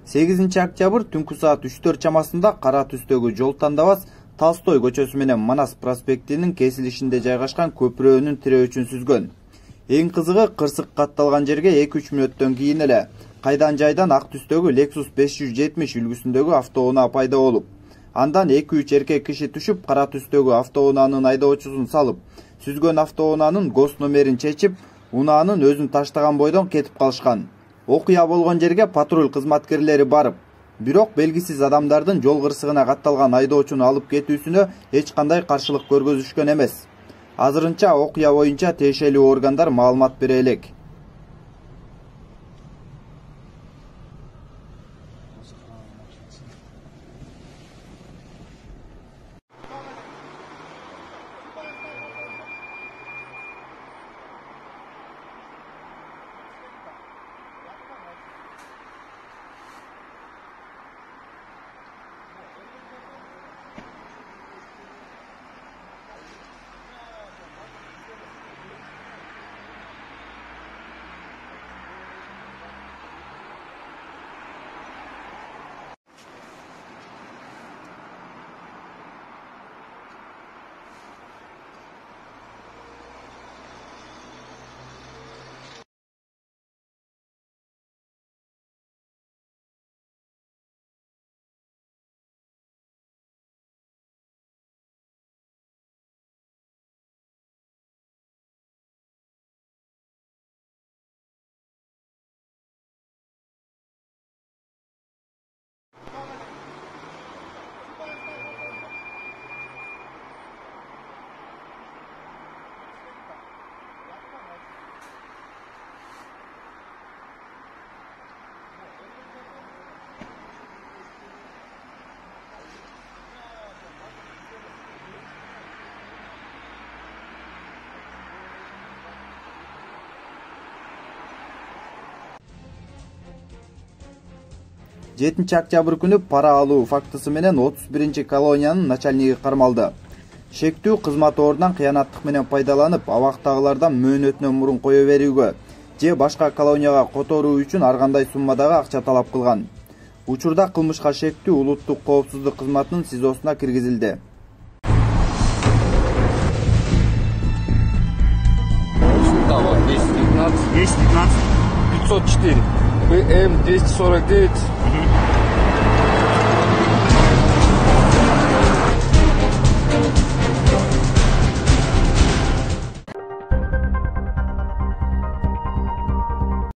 8-октябрь түнкү саат 3-4 чамасында кара түстөгү жол тандабас Толстой көчөсү менен Манас проспектинин кесилишинде жайгашкан көпүрөнүн тирөөчүн сүзгөн. Эң кызыгы, кырсык катталган жерге 2-3 мүнөттөн кийин эле кайдан жайдан ак түстөгү Lexus 570 үлгүсүндөгү автоунаа пайда болуп, андан 2-3 эркек киши түшүп, кара түстөгү автоунаанын айдоочусун салып, сүзгөн автоунаанын ГОС номерин чечип, унаанын өзүн таштаган бойдон кетип калышкан. Окуя болгон жерге патруль кызматкерлери барып, бирок белгисиз адамдардын жол кырсыгына катталган айдоочуну алып кетүүсүнө эч кандай каршылык көргөзүшкөн эмес. Азырынча окуя боюнча тиешелүү органдар маалымат бере элек. Октябрь күнү пара алуу фактысы менен 31 колониянын начальниги кармалды. Шектүү кызмат ордунан кыянаттык менен пайдаланып, абактагылардан мөөнөтүнөн мурун кое берүүгө же башка колонияга которуу үчүн ар кандай суммадагы акча талап кылган. Учурда кылмышка шектүү улуттук коопсуздук кызматынын СИЗОсуна киргизилди. Давай, 10-15. 10-15. 504. ПМ 249.